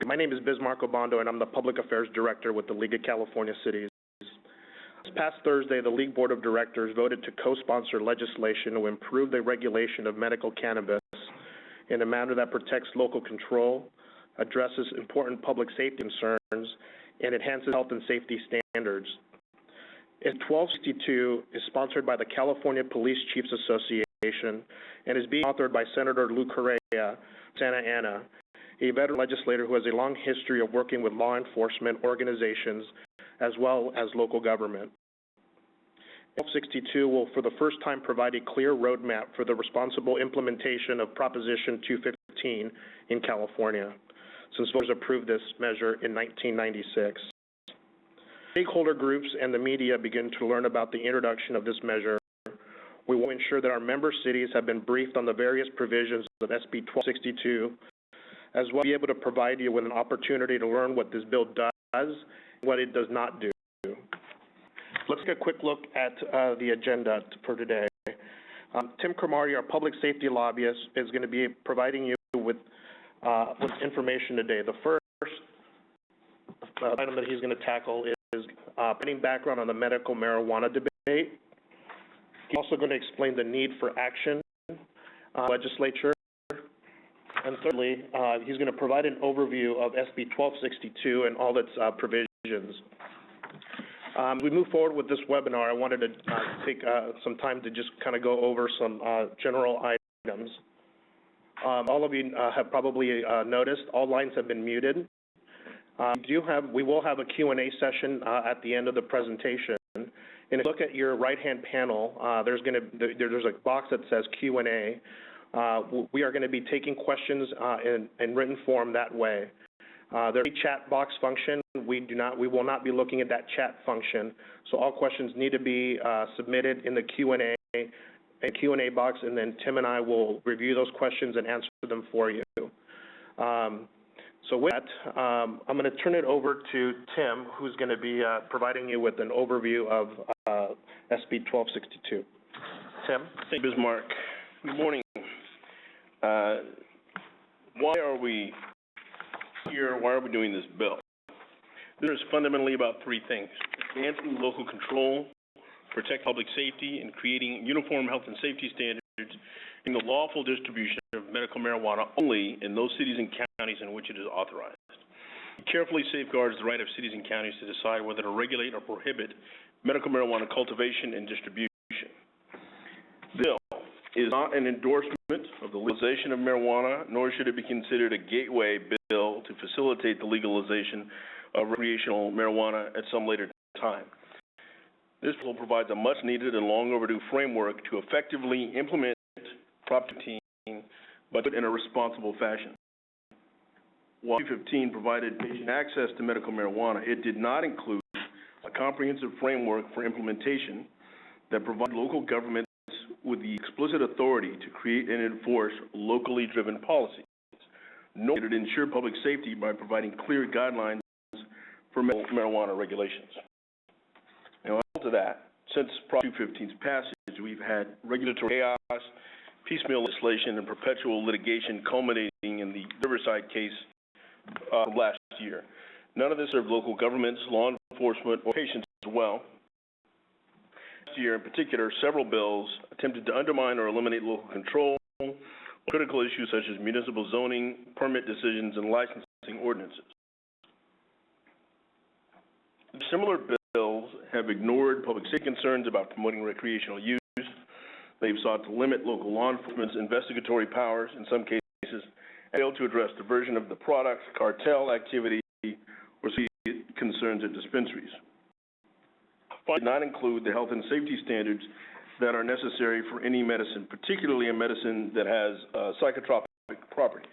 My name is Bismarck Obando, and I'm the Public Affairs Director with the League of California Cities. This past Thursday, the League Board of Directors voted to co-sponsor legislation to improve the regulation of medical cannabis in a manner that protects local control, addresses important public safety concerns, and enhances health and safety standards. 1262 is sponsored by the California Police Chiefs Association and is being authored by Senator Lou Correa, Santa Ana, a veteran legislator who has a long history of working with law enforcement organizations as well as local government. 1262 will, for the first time, provide a clear roadmap for the responsible implementation of Proposition 215 in California, since voters approved this measure in 1996. Stakeholder groups and the media begin to learn about the introduction of this measure. We will ensure that our member cities have been briefed on the various provisions of SB 1262, as well as be able to provide you with an opportunity to learn what this bill does and what it does not do. Let's take a quick look at the agenda for today. Tim Cromartie, our public safety lobbyist, is going to be providing you with information today. The first item that he's going to tackle is providing background on the medical marijuana debate. He's also going to explain the need for action legislature. And thirdly, he's going to provide an overview of SB 1262 and all its provisions. As we move forward with this webinar, I wanted to take some time to just kind of go over some general items. All of you have probably noticed all lines have been muted. We will have a Q&A session at the end of the presentation. And if you look at your right-hand panel, there's a box that says Q&A. We are going to be taking questions in written form that way. There's a chat box function. We will not be looking at that chat function. So all questions need to be submitted in the Q&A box, and then Tim and I will review those questions and answer them for you. So with that, I'm going to turn it over to Tim, who's going to be providing you with an overview of SB 1262. Tim? Thank you, Bismarck. Good morning. Why are we here? Why are we doing this bill? This is fundamentally about three things: enhancing local control, protect public safety, and creating uniform health and safety standards in the lawful distribution of medical marijuana only in those cities and counties in which it is authorized. It carefully safeguards the right of cities and counties to decide whether to regulate or prohibit medical marijuana cultivation and distribution. The bill is not an endorsement of the legalization of marijuana, nor should it be considered a gateway bill to facilitate the legalization of recreational marijuana at some later time. This bill provides a much-needed and long-overdue framework to effectively implement Prop 215, but in a responsible fashion. While 215 provided patient access to medical marijuana, it did not include a comprehensive framework for implementation that provided local governments with the explicit authority to create and enforce locally driven policies, nor did it ensure public safety by providing clear guidelines for marijuana regulations. Now, to that, since Prop 215's passage, we've had regulatory chaos, piecemeal legislation, and perpetual litigation culminating in the Riverside case last year. None of this served local governments, law enforcement, or patients as well. Last year, in particular, several bills attempted to undermine or eliminate local control on critical issues such as municipal zoning, permit decisions, and licensing ordinances. Similar bills have ignored public safety concerns about promoting recreational use. They've sought to limit local law enforcement's investigatory powers in some cases, and failed to address diversion of the products, cartel activity, or concerns at dispensaries. Did not include the health and safety standards that are necessary for any medicine, particularly a medicine that has psychotropic properties.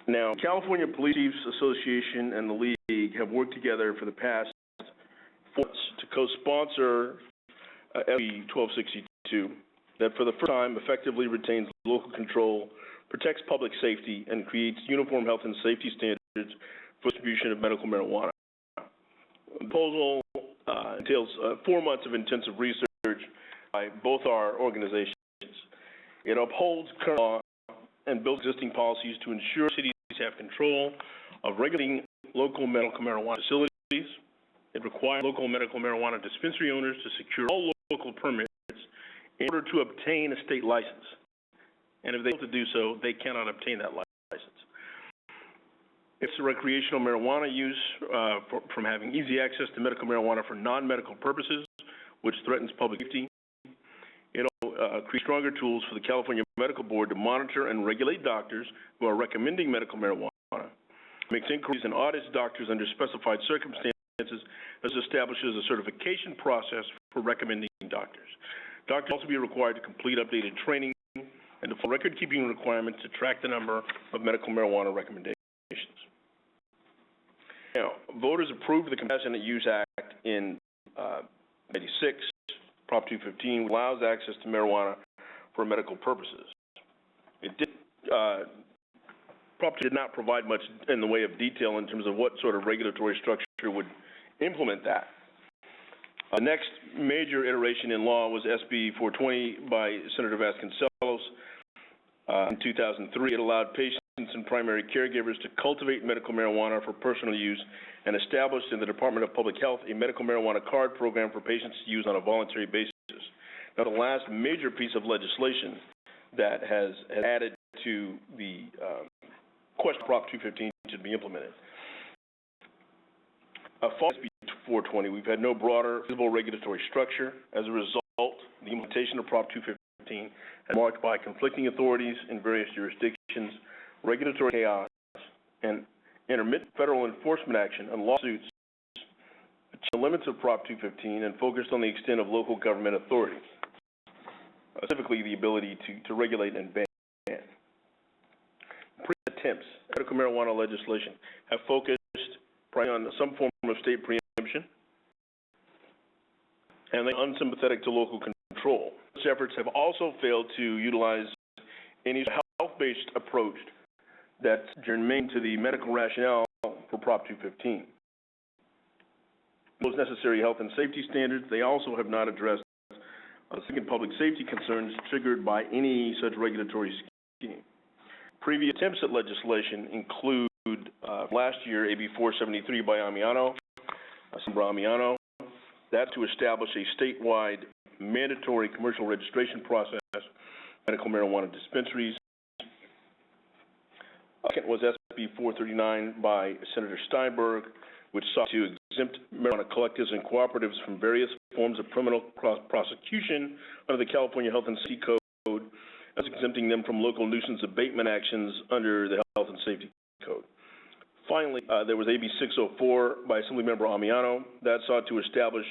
Now, California Police Chiefs Association and the League have worked together for the past 4 months to co-sponsor SB 1262 that for the first time effectively retains local control, protects public safety, and creates uniform health and safety standards for distribution of medical marijuana. The proposal entails 4 months of intensive research by both our organizations. It upholds current law and builds existing policies to ensure cities have control of regulating local medical marijuana facilities. It requires local medical marijuana dispensary owners to secure all local permits in order to obtain a state license. And if they fail to do so, they cannot obtain that license. It's recreational marijuana use from having easy access to medical marijuana for non-medical purposes, which threatens public safety. It'll create stronger tools for the California Medical Board to monitor and regulate doctors who are recommending medical marijuana, makes inquiries and audits doctors under specified circumstances, as establishes a certification process for recommending doctors. Doctors will also be required to complete updated training and to follow record-keeping requirements to track the number of medical marijuana recommendations. Now, voters approved the Compassionate Use Act in '96. Prop 215 allows access to marijuana for medical purposes. Prop did not provide much in the way of detail in terms of what sort of regulatory structure would implement that. The next major iteration in law was SB 420 by Senator Vasconcellos. In 2003, it allowed patients and primary caregivers to cultivate medical marijuana for personal use and established in the Department of Public Health a medical marijuana card program for patients to use on a voluntary basis. Now, the last major piece of legislation that has added to the question of Prop 215 should be implemented. Following SB 420, we've had no broader visible regulatory structure. As a result, the implementation of Prop 215 is marked by conflicting authorities in various jurisdictions, regulatory chaos, and intermittent federal enforcement action and lawsuits the limits of Prop 215 and focused on the extent of local government authority, specifically the ability to regulate and ban. Previous attempts at medical marijuana legislation have focused primarily on some form of state preemption, and they are unsympathetic to local control. Such efforts have also failed to utilize any health-based approach that's germane to the medical rationale for Prop 215. Those necessary health and safety standards, they also have not addressed significant public safety concerns triggered by any such regulatory scheme. Previous attempts at legislation include last year AB 473 by Amiano, that to establish a statewide mandatory commercial registration process for medical marijuana dispensaries. Second was SB 439 by Senator Steinberg, which sought to exempt marijuana collectives and cooperatives from various forms of criminal prosecution under the California Health and Safety Code, as exempting them from local nuisance abatement actions under the Health and Safety Code. Finally, there was AB 604 by Assemblymember Amiano that sought to establish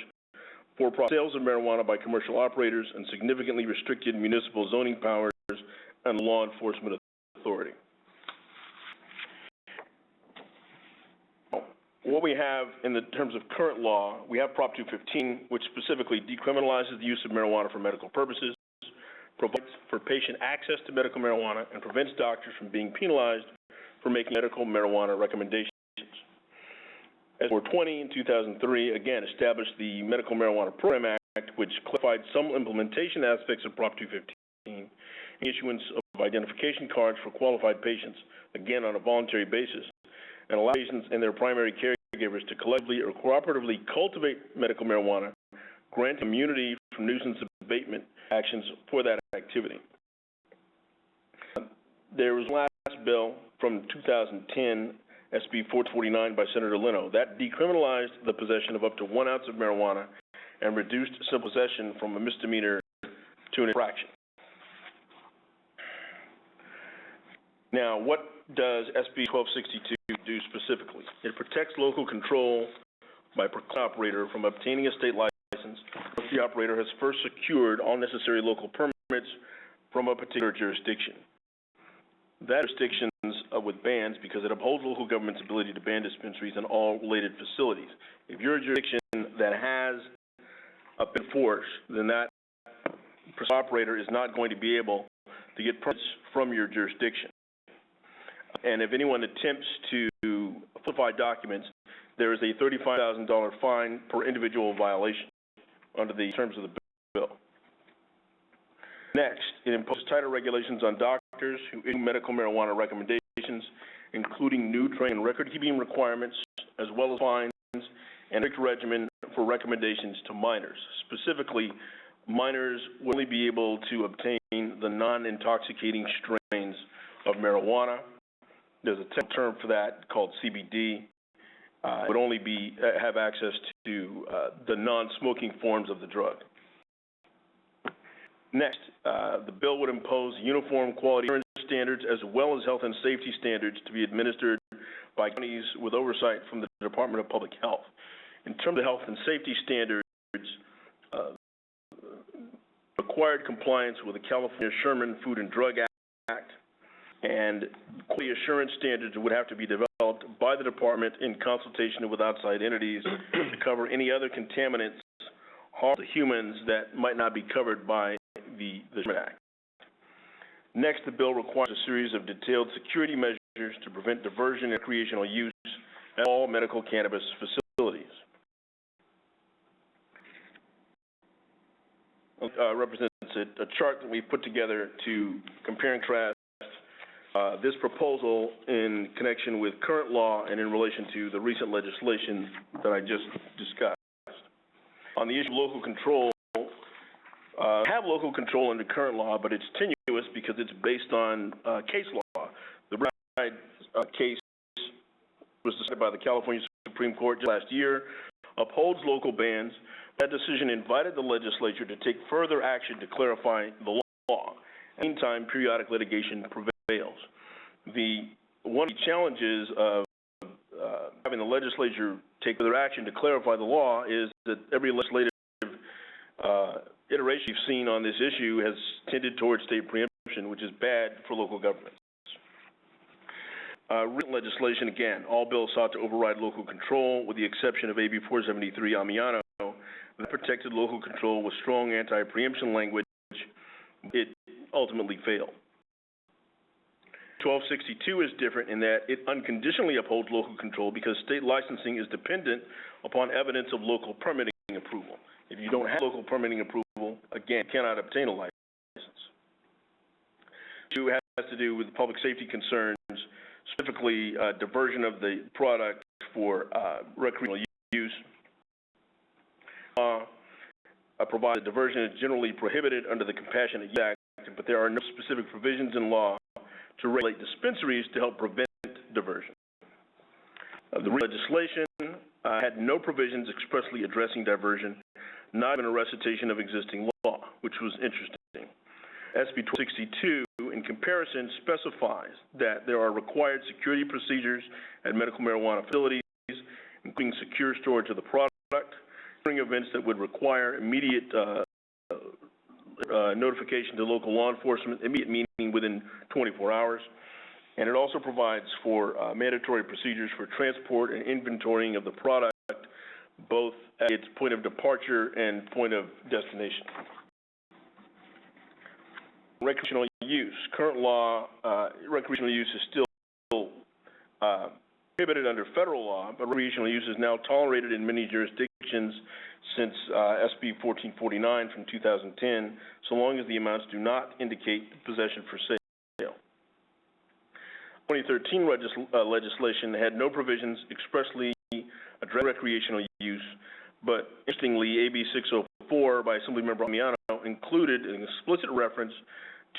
for-profit sales of marijuana by commercial operators and significantly restricted municipal zoning powers and law enforcement authority. What we have in the terms of current law, we have Prop 215, which specifically decriminalizes the use of marijuana for medical purposes, provides for patient access to medical marijuana, and prevents doctors from being penalized for making medical marijuana recommendations. As 420 in 2003, again, established the Medical Marijuana Program Act, which clarified some implementation aspects of Prop 215, the issuance of identification cards for qualified patients, again on a voluntary basis, and allow patients and their primary caregivers to collectively or cooperatively cultivate medical marijuana, grant immunity from nuisance abatement actions for that activity. There was last bill from 2010, SB 449 by Senator Leno, that decriminalized the possession of up to 1 ounce of marijuana and reduced simple possession from a misdemeanor to an infraction. Now, what does SB 1262 do specifically? It protects local control by the operator from obtaining a state license if the operator has first secured all necessary local permits from a particular jurisdiction. That jurisdictions with bans because it upholds local government's ability to ban dispensaries and all related facilities. If you're a jurisdiction that has a force, then that operator is not going to be able to get permits from your jurisdiction. And if anyone attempts to falsify documents, there is a $35,000 fine per individual violation under the terms of the bill. Next, it imposes tighter regulations on doctors who issue medical marijuana recommendations, including new training and record-keeping requirements, as well as fines and strict regimen for recommendations to minors. Specifically, minors will only be able to obtain the non-intoxicating strains of marijuana. There's a technical term for that called CBD. Would only have access to the non-smoking forms of the drug. Next, the bill would impose uniform quality assurance standards as well as health and safety standards to be administered by counties with oversight from the Department of Public Health. In terms of health and safety standards, required compliance with the California Sherman Food and Drug Act, and quality assurance standards would have to be developed by the department in consultation with outside entities to cover any other contaminants harmful to humans that might not be covered by the Sherman Act. Next, the bill requires a series of detailed security measures to prevent diversion and recreational use at all medical cannabis facilities. Represents a chart that we've put together to compare and contrast this proposal in connection with current law and in relation to the recent legislation that I just discussed. On the issue of local control, have local control under current law, but it's tenuous because it's based on case law. The Bride case was decided by the California Supreme Court just last year, upholds local bans. That decision invited the legislature to take further action to clarify the law. In the meantime, periodic litigation prevails. One of the challenges of having the legislature take further action to clarify the law is that every legislative iteration we've seen on this issue has tended towards state preemption, which is bad for local governments. Written legislation, again, all bills sought to override local control, with the exception of AB 473 Amiano, that protected local control with strong anti-preemption language. It ultimately failed. 1262 is different in that it unconditionally upholds local control because state licensing is dependent upon evidence of local permitting approval. If you don't have local permitting approval, again, you cannot obtain a license. Two has to do with public safety concerns, specifically diversion of the product for recreational use. Provides that diversion is generally prohibited under the Compassionate Use Act, but there are no specific provisions in law to regulate dispensaries to help prevent diversion. The legislation had no provisions expressly addressing diversion, not even a recitation of existing law, which was interesting. SB 1262, in comparison, specifies that there are required security procedures at medical marijuana facilities, including secure storage of the product, events that would require immediate notification to local law enforcement, immediate meaning within 24 hours. And it also provides for mandatory procedures for transport and inventorying of the product, both at its point of departure and point of destination. Recreational use. Current law, recreational use is still prohibited under federal law, but recreational use is now tolerated in many jurisdictions since SB 1449 from 2010, so long as the amounts do not indicate possession for sale. 2013 legislation had no provisions expressly addressing recreational use, but interestingly, AB 604 by Assemblymember Amiano included an explicit reference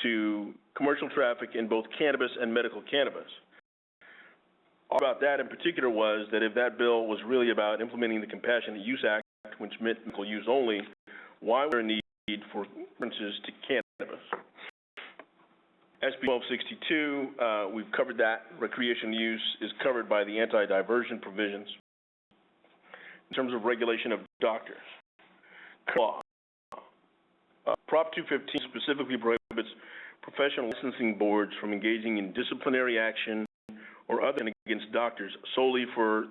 to commercial traffic in both cannabis and medical cannabis. All about that in particular was that if that bill was really about implementing the Compassionate Use Act, which meant medical use only, why was there a need for references to cannabis? SB 1262, we've covered that. Recreational use is covered by the anti-diversion provisions. In terms of regulation of doctors, law. Prop 215 specifically prohibits professional licensing boards from engaging in disciplinary action or other against doctors solely for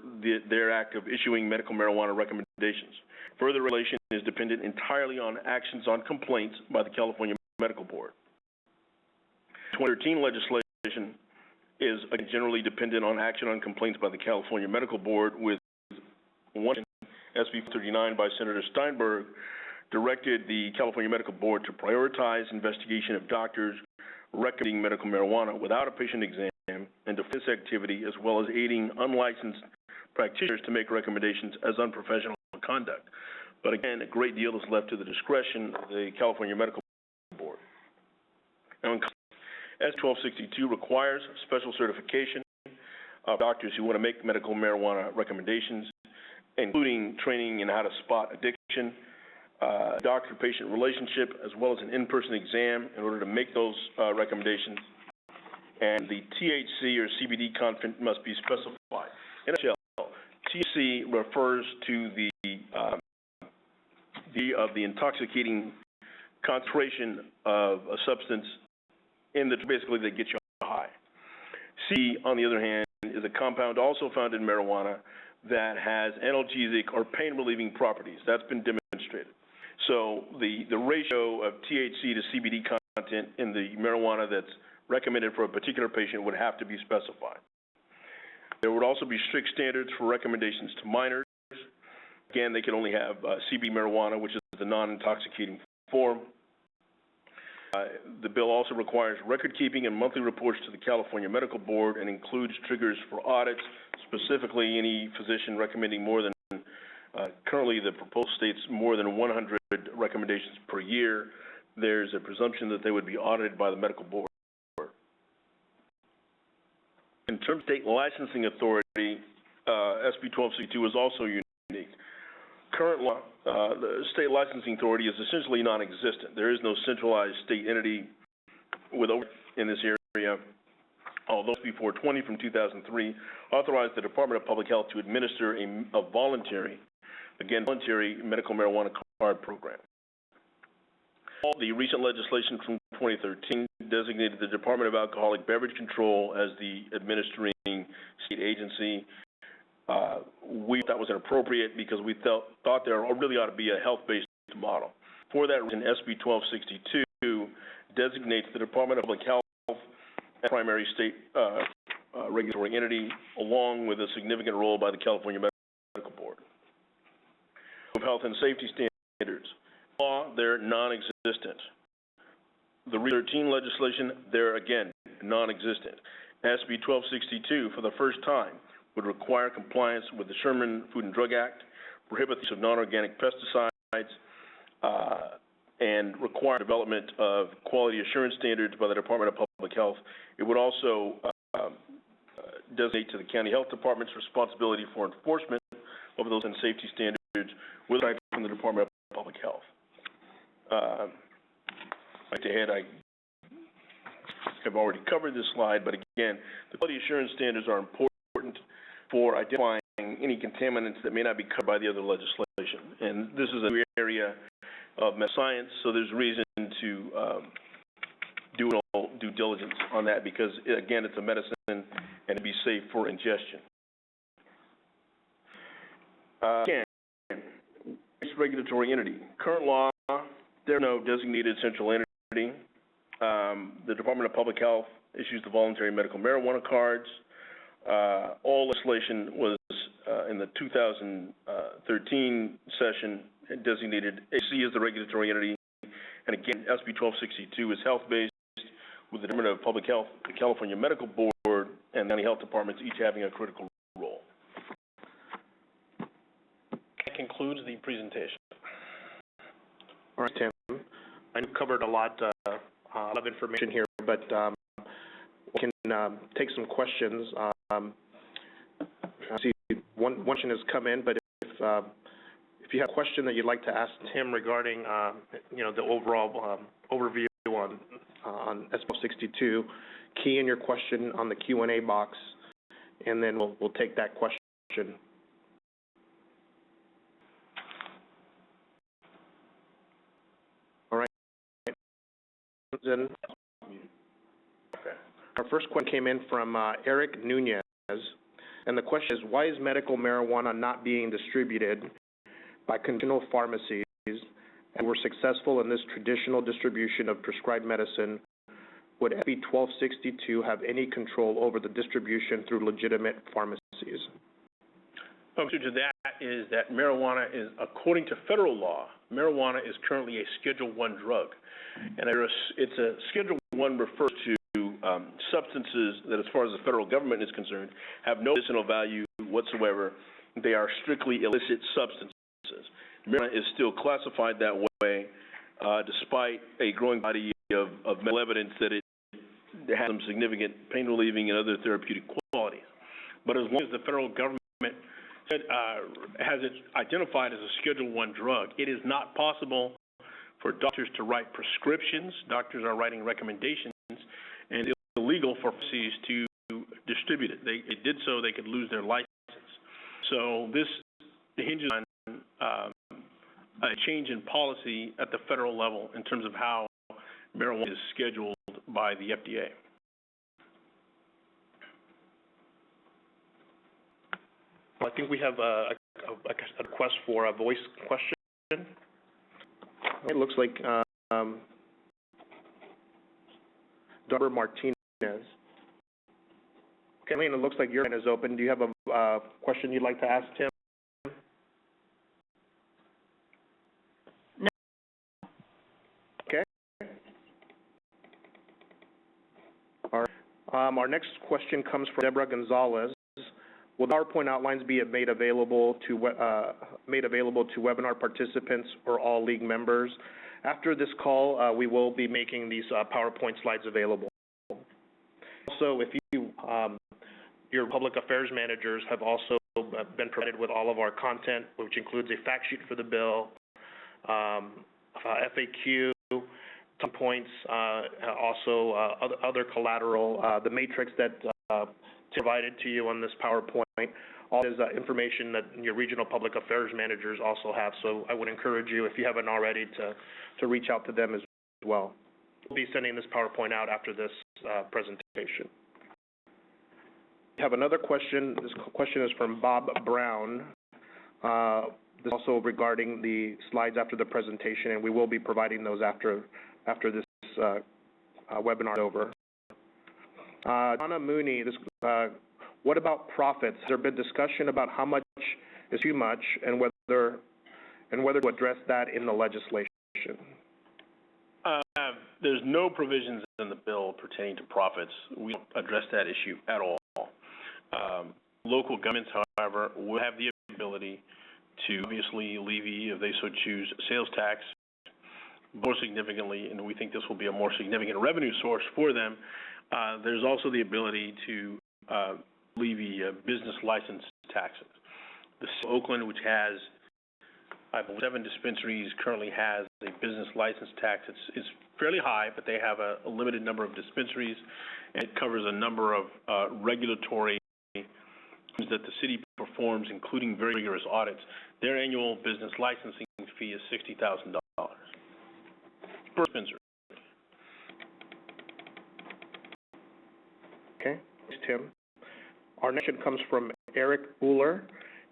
their act of issuing medical marijuana recommendations. Further regulation is dependent entirely on actions on complaints by the California Medical Board. 2013 legislation is generally dependent on action on complaints by the California Medical Board, with one SB 39 by Senator Steinberg directed the California Medical Board to prioritize investigation of doctors recommending medical marijuana without a patient exam and and defense activity, as well as aiding unlicensed practitioners to make recommendations as unprofessional conduct. But again, a great deal is left to the discretion of the California Medical Board. Now, S 1262 requires special certification of doctors who want to make medical marijuana recommendations, including training in how to spot addiction, doctor-patient relationship, as well as an in-person exam in order to make those recommendations. And the THC or CBD content must be specified. In a nutshell, THC refers to the intoxicating concentration of a substance in the basically that gets you high. CBD, on the other hand, is a compound also found in marijuana that has analgesic or pain-relieving properties. That's been demonstrated. So the ratio of THC to CBD content in the marijuana that's recommended for a particular patient would have to be specified. There would also be strict standards for recommendations to minors. Again, they can only have CBD marijuana, which is the non-intoxicating form. The bill also requires record-keeping and monthly reports to the California Medical Board and includes triggers for audits, specifically any physician recommending more than, currently the proposal states more than 100 recommendations per year. There's a presumption that they would be audited by the medical board. In terms of state licensing authority, SB 1262 is also unique. Current law, the state licensing authority is essentially non-existent. There is no centralized state entity with oversight in this area, although SB 420 from 2003 authorized the Department of Public Health to administer a voluntary medical marijuana card program. The recent legislation from 2013 designated the Department of Alcoholic Beverage Control as the administering state agency. We thought that was inappropriate because we thought there really ought to be a health-based model. For that reason, SB 1262 designates the Department of Public Health as primary state regulatory entity, along with a significant role by the California Medical Board. Of health and safety standards, law, they're non-existent. The 13 legislation, they're again non-existent. SB 1262, for the first time, would require compliance with the Sherman Food and Drug Act, prohibit the use of non-organic pesticides, and require development of quality assurance standards by the Department of Public Health. It would also designate to the county health department's responsibility for enforcement of those and safety standards with guidance from the Department of Public Health. I have already covered this slide, but again, the quality assurance standards are important for identifying any contaminants that may not be covered by the other legislation. And this is a new area of science, so there's reason to do due diligence on that because, again, it's a medicine and it'd be safe for ingestion. Again, regulatory entity. Current law, there are no designated central entity. The Department of Public Health issues the voluntary medical marijuana cards. All legislation was in the 2013 session designated AC as the regulatory entity. And again, SB 1262 is health-based with the Department of Public Health, the California Medical Board, and county health departments each having a critical role. That concludes the presentation. All right, Tim. I covered a lot of information here, but we can take some questions. I see one question has come in, but if you have a question that you'd like to ask Tim regarding the overall overview on SB 1262, key in your question on the Q&A box, and then we'll take that question. All right. Then, our first question came in from Eric Nunez, and the question is, why is medical marijuana not being distributed by conventional pharmacies and were successful in this traditional distribution of prescribed medicine? Would SB 1262 have any control over the distribution through legitimate pharmacies? The answer to that is that marijuana is, according to federal law, marijuana is currently a Schedule I drug. And it's a Schedule I refers to substances that, as far as the federal government is concerned, have no medicinal value whatsoever. They are strictly illicit substances. Marijuana is still classified that way, despite a growing body of medical evidence that it has some significant pain relieving and other therapeutic qualities. But as long as the federal government has it identified as a Schedule I drug, it is not possible for doctors to write prescriptions. Doctors are writing recommendations, and it's illegal for pharmacies to distribute it. They did so, they could lose their license. So this hinges on a change in policy at the federal level in terms of how marijuana is scheduled by the FDA. I think we have a request for a voice question. It looks like Dr. Martinez. Okay, Lane, it looks like your hand is open. Do you have a question you'd like to ask Tim? No. Okay. Our next question comes from Deborah Gonzalez. Will the PowerPoint outlines be made available to webinar participants or all league members? After this call, we will be making these PowerPoint slides available. Also, if you, your public affairs managers have also been provided with all of our content, which includes a fact sheet for the bill, FAQ, some points, also other collateral, the matrix that provided to you on this PowerPoint. All is information that your regional public affairs managers also have. So I would encourage you, if you haven't already, to reach out to them as well. We'll be sending this PowerPoint out after this presentation. We have another question. This question is from Bob Brown. This is also regarding the slides after the presentation, and we will be providing those after this webinar is over. Donna Mooney, what about profits? Has there been discussion about how much is too much and whether to address that in the legislation? There's no provisions in the bill pertaining to profits. We don't address that issue at all. Local governments, however, will have the ability to obviously levy, if they so choose, sales tax more significantly, and we think this will be a more significant revenue source for them. There's also the ability to levy business license taxes. The city of Oakland, which has, I believe, 7 dispensaries, currently has a business license tax. It's fairly high, but they have a limited number of dispensaries, and it covers a number of regulatory that the city performs, including very rigorous audits. Their annual business licensing fee is $60,000 per dispensary. Okay, thanks, Tim. Our next question comes from Eric Buller.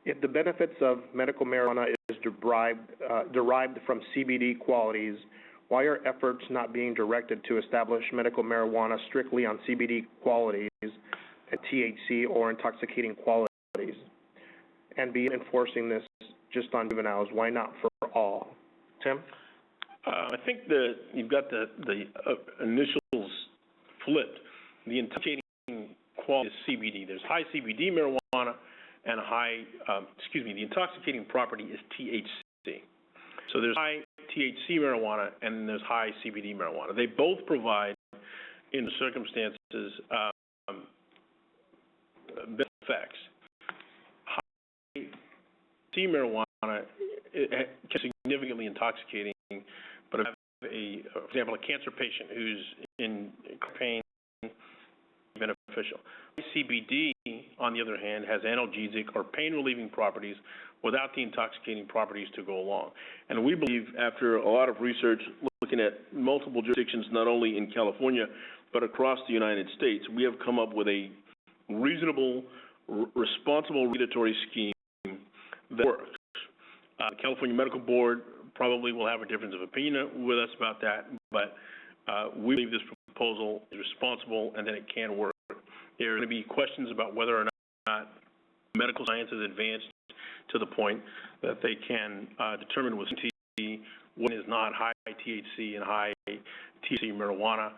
If the benefits of medical marijuana is derived from CBD qualities, why are efforts not being directed to establish medical marijuana strictly on CBD qualities and THC or intoxicating qualities, and be enforcing this just on juveniles? Why not for all? Tim? I think you've got the initials flipped. The intoxicating quality is CBD. There's high CBD marijuana and the intoxicating property is THC. So there's high THC marijuana and there's high CBD marijuana. They both provide, in circumstances, effects. High THC marijuana can be significantly intoxicating, but I have for example, a cancer patient who's in pain, beneficial. CBD, on the other hand, has analgesic or pain-relieving properties without the intoxicating properties to go along. And we believe, after a lot of research looking at multiple jurisdictions, not only in California, but across the United States, we have come up with a reasonable, responsible regulatory scheme that works. The California Medical Board probably will have a difference of opinion with us about that, but we believe this proposal is responsible and that it can work. There are going to be questions about whether or not medical science is advanced to the point that they can determine with certainty when is not high THC and high THC marijuana.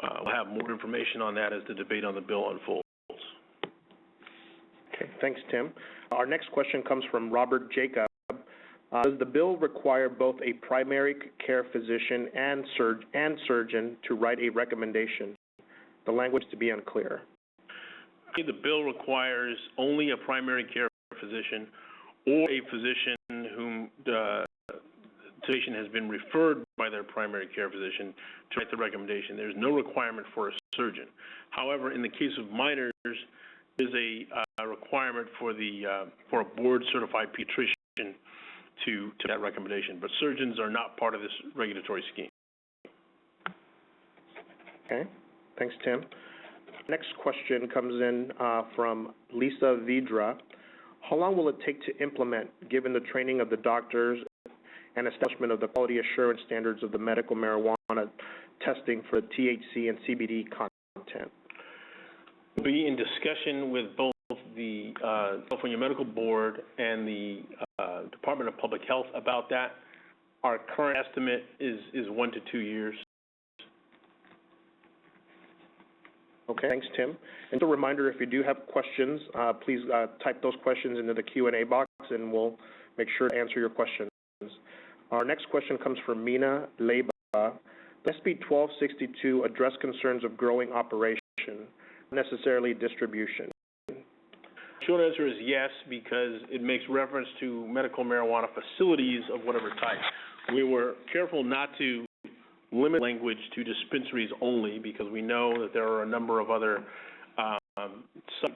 we'll have more information on that as the debate on the bill unfolds. Okay, thanks, Tim. Our next question comes from Robert Jacob. Does the bill require both a primary care physician and surgeon to write a recommendation? The language to be unclear. The bill requires only a primary care physician or a physician whom the patient has been referred by their primary care physician to write the recommendation. There's no requirement for a surgeon. However, in the case of minors, there's a requirement for a board-certified pediatrician to that recommendation, but surgeons are not part of this regulatory scheme. Okay, thanks, Tim. Next question comes in from Lisa Vidra. How long will it take to implement, given the training of the doctors and establishment of the quality assurance standards of the medical marijuana testing for THC and CBD content? We'll be in discussion with both the California Medical Board and the Department of Public Health about that. Our current estimate is 1 to 2 years. Okay, thanks, Tim. And a reminder, if you do have questions, please type those questions into the Q&A box, and we'll make sure to answer your questions. Our next question comes from Mina Leba. Does SB 1262 address concerns of growing operation, necessarily distribution? Short answer is yes, because it makes reference to medical marijuana facilities of whatever type. We were careful not to limit language to dispensaries only, because we know that there are a number of other sites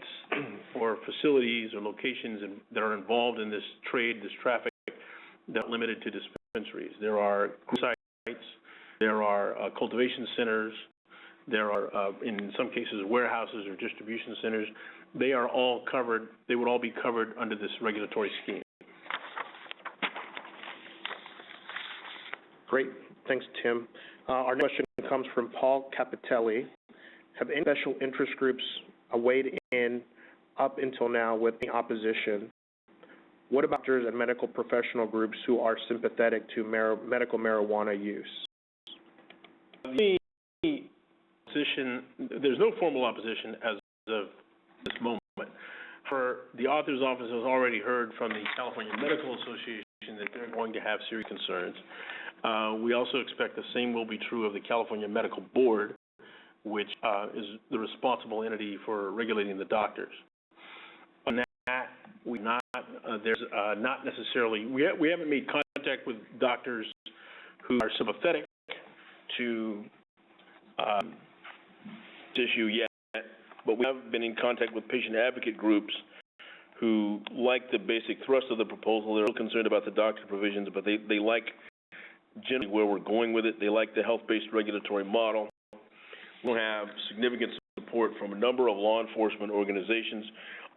or facilities or locations that are involved in this trade, this traffic, that are limited to dispensaries. There are sites, there are cultivation centers, there are, in some cases, warehouses or distribution centers. They are all covered, they would all be covered under this regulatory scheme. Great. Thanks, Tim. Our next question comes from Paul Capitelli. Have any special interest groups weighed in up until now with the opposition? What about doctors and medical professional groups who are sympathetic to medical marijuana use? The opposition, there's no formal opposition as of this moment. For the author's office has already heard from the California Medical Association that they're going to have serious concerns. We also expect the same will be true of the California Medical Board, which is the responsible entity for regulating the doctors. On that, there's not necessarily, we haven't made contact with doctors who are sympathetic to this issue yet, but we have been in contact with patient advocate groups who like the basic thrust of the proposal. They're a little concerned about the doctor provisions, but they like generally where we're going with it. They like the health-based regulatory model. We'll have significant support from a number of law enforcement organizations.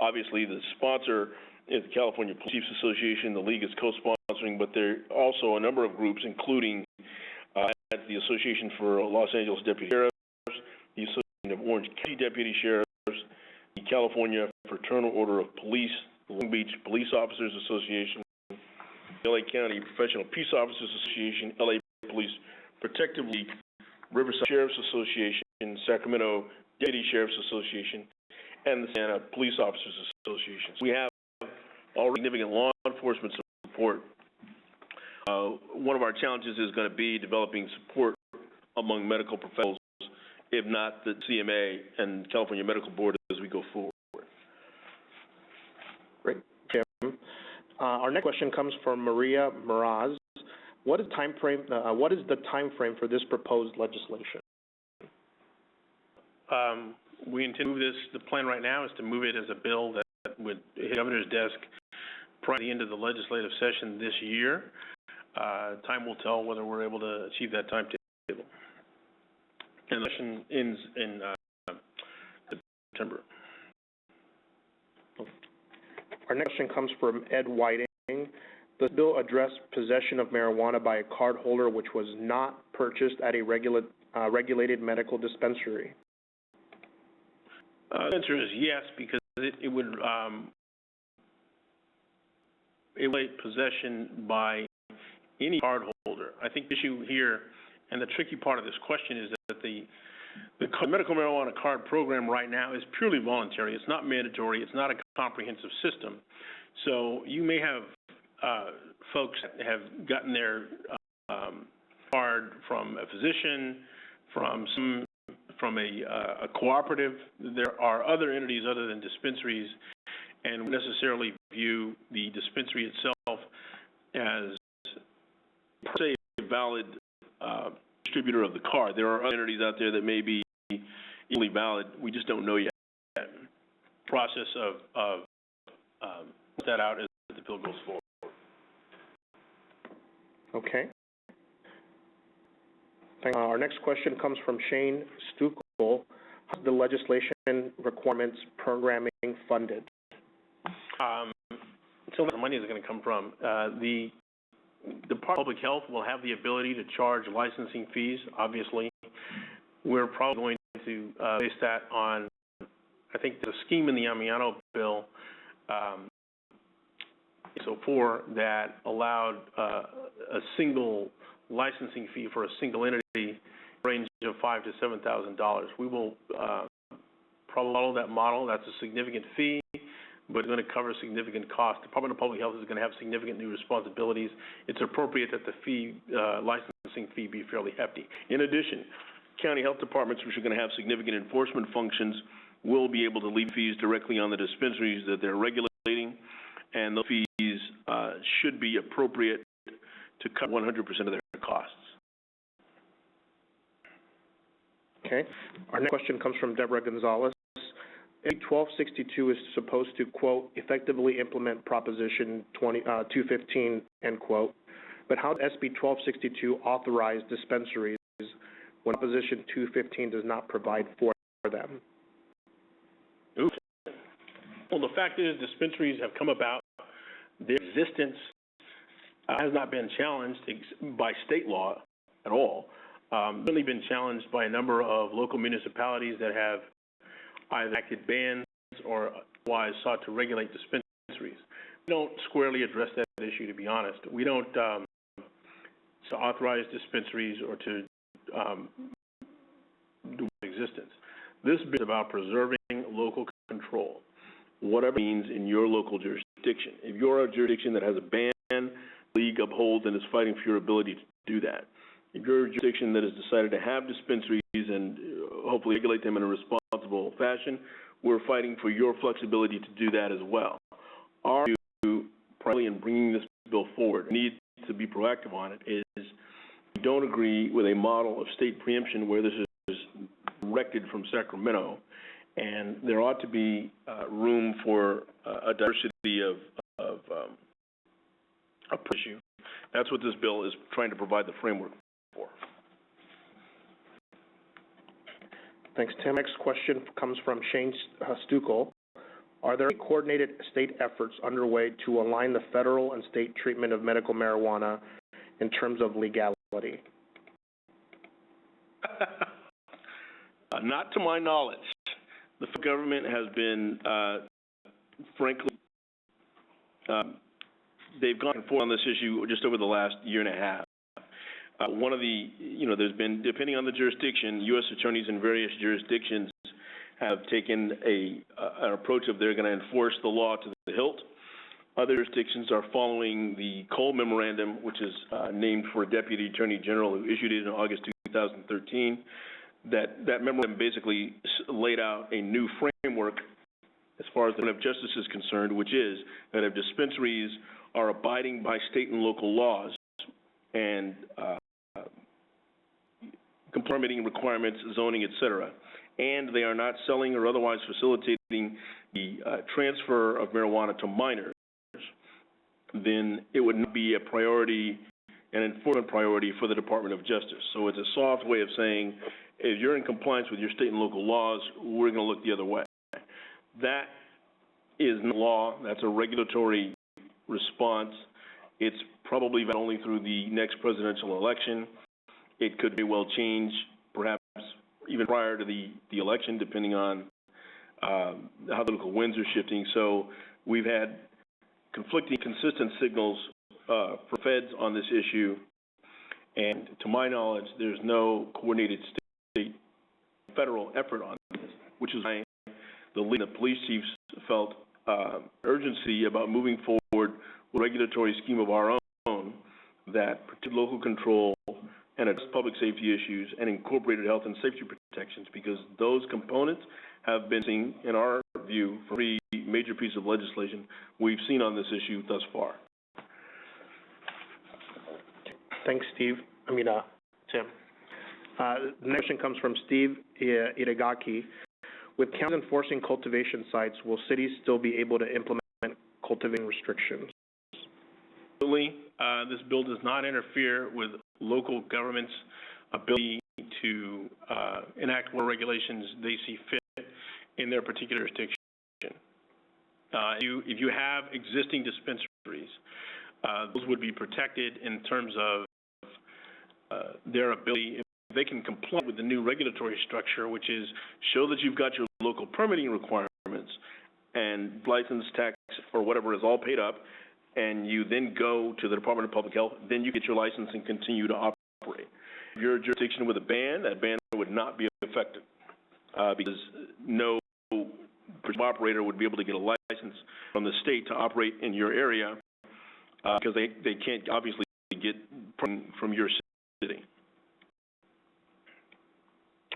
Obviously, the sponsor is the California Police Chiefs Association. The league is co-sponsoring, but there are also a number of groups, including the Association for Los Angeles Deputy Sheriffs, the Association of Orange County Deputy Sheriffs, the California Fraternal Order of Police, the Long Beach Police Officers Association, the LA County Professional Peace Officers Association, LA Police Protective League, Riverside Sheriffs Association, Sacramento Deputy Sheriffs Association, and the Santa Police Officers Association. We have all significant law enforcement support. One of our challenges is going to be developing support among medical professionals, if not the CMA and California Medical Board, as we go forward. Great, Tim. Our next question comes from Maria Meraz. What is the time frame for this proposed legislation? We intend to move this. The plan right now is to move it as a bill that would hit the governor's desk prior to the end of the legislative session this year. Time will tell whether we're able to achieve that timetable. And the session ends in September. Our next question comes from Ed Whiting. Does the bill address possession of marijuana by a cardholder which was not purchased at a regulated medical dispensary? The answer is yes, because it would regulate possession by any cardholder. I think the issue here, and the tricky part of this question, is that the The medical marijuana card program right now is purely voluntary. It's not mandatory. It's not a comprehensive system. So you may have folks that have gotten their card from a physician, from a cooperative. There are other entities other than dispensaries, and we necessarily view the dispensary itself as, per se, a valid distributor of the card. There are other entities out there that may be equally valid. We just don't know yet. Process of that out as the bill goes forward. Okay. Our next question comes from Shane Stukel. How's the legislation requirements programming funded? So the money is going to come from the Department of Public Health will have the ability to charge licensing fees. Obviously, we're probably going to base that on, I think, the scheme in the Amiano bill, that allowed a single licensing fee for a single entity, range of $5,000 to $7,000. We will probably follow that model. That's a significant fee, but it's going to cover significant costs. The Department of Public Health is going to have significant new responsibilities. It's appropriate that the fee, licensing fee, be fairly hefty. In addition, county health departments, which are going to have significant enforcement functions, will be able to leave fees directly on the dispensaries that they're regulating, and those fees should be appropriate to cover 100% of their costs. Okay. Our next question comes from Deborah Gonzalez. AB 1262 is supposed to, quote, effectively implement Proposition 215, end quote. But how does SB 1262 authorize dispensaries when Proposition 215 does not provide for them? Oops. Well, the fact is dispensaries have come about. Their existence has not been challenged by state law at all. Really been challenged by a number of local municipalities that have either enacted bans or otherwise sought to regulate dispensaries. We don't squarely address that issue, to be honest. We don't authorize dispensaries or to do existence. This is about preserving local control, whatever means in your local jurisdiction. If you're a jurisdiction that has a ban, the league upholds and is fighting for your ability to do that. If you're a jurisdiction that has decided to have dispensaries and hopefully regulate them in a responsible fashion, we're fighting for your flexibility to do that as well. Our view, primarily in bringing this bill forward, need to be proactive on it, is we don't agree with a model of state preemption where this is directed from Sacramento, and there ought to be room for a diversity of issue. That's what this bill is trying to provide the framework for. Thanks, Tim. Next question comes from Shane Stukel. Are there any coordinated state efforts underway to align the federal and state treatment of medical marijuana in terms of legality? Not to my knowledge. The federal government has been, frankly, they've gone forward on this issue just over the last year and a half. One of the, there's been, depending on the jurisdiction, U.S. attorneys in various jurisdictions have taken an approach of they're going to enforce the law to the hilt. Other jurisdictions are following the Cole Memorandum, which is named for a Deputy Attorney General who issued it in August 2013. That memorandum basically laid out a new framework as far as the Department of Justice is concerned, which is that if dispensaries are abiding by state and local laws and permitting requirements, zoning, et cetera, and they are not selling or otherwise facilitating the transfer of marijuana to minors, then it would not be a priority, an enforcement priority for the Department of Justice. So it's a soft way of saying, if you're in compliance with your state and local laws, we're going to look the other way. That is not law. That's a regulatory response. It's probably valid only through the next presidential election. It could very well change, perhaps even prior to the election, depending on how the political winds are shifting. So we've had conflicting, consistent signals for feds on this issue, and to my knowledge, there's no coordinated state federal effort on this, which is why the lead of police chiefs felt urgency about moving forward with a regulatory scheme of our own that protected local control and addressed public safety issues and incorporated health and safety protections, because those components have been seen, in our view, for every major piece of legislation we've seen on this issue thus far. Thanks, Steve. Tim. The next question comes from Steve Itagaki. With counties enforcing cultivation sites, will cities still be able to implement cultivating restrictions? Absolutely. This bill does not interfere with local government's ability to enact what regulations they see fit in their particular jurisdiction. If you have existing dispensaries, those would be protected in terms of their ability. If they can comply with the new regulatory structure, which is show that you've got your local permitting requirements and license tax or whatever is all paid up, and you then go to the Department of Public Health, then you get your license and continue to operate. If you're a jurisdiction with a ban, that ban would not be effective because no operator would be able to get a license from the state to operate in your area because they can't obviously get from your city.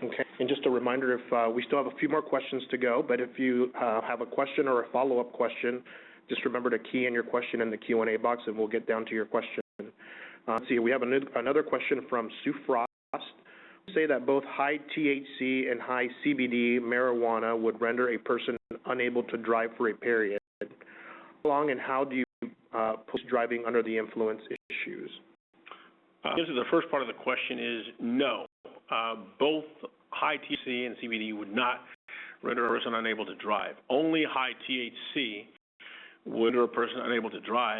Okay, and just a reminder, if we still have a few more questions to go, but if you have a question or a follow-up question, just remember to key in your question in the Q&A box, and we'll get down to your question. Let's see, we have another question from Sue Frost. Say that both high THC and high CBD marijuana would render a person unable to drive for a period. How long and how do you post driving under the influence issues? The answer to the first part of the question is no. Both high THC and CBD would not render a person unable to drive. Only high THC would render a person unable to drive,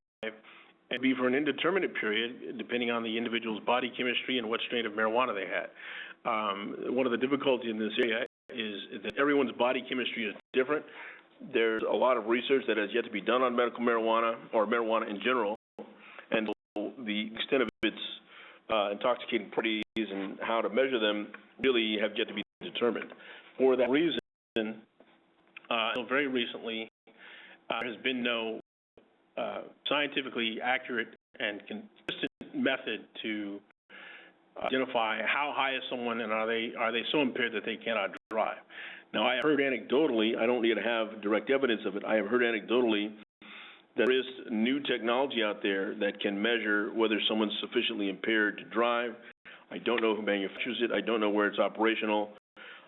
and be for an indeterminate period, depending on the individual's body chemistry and what strain of marijuana they had. One of the difficulties in this area is that everyone's body chemistry is different. There's a lot of research that has yet to be done on medical marijuana or marijuana in general, and the extent of its intoxicating properties and how to measure them really have yet to be determined. For that reason, until very recently, there has been no scientifically accurate and consistent method to identify how high is someone and are they so impaired that they cannot drive. Now, I have heard anecdotally, I don't need to have direct evidence of it, I have heard anecdotally that there is new technology out there that can measure whether someone's sufficiently impaired to drive. I don't know who manufactures it. I don't know where it's operational.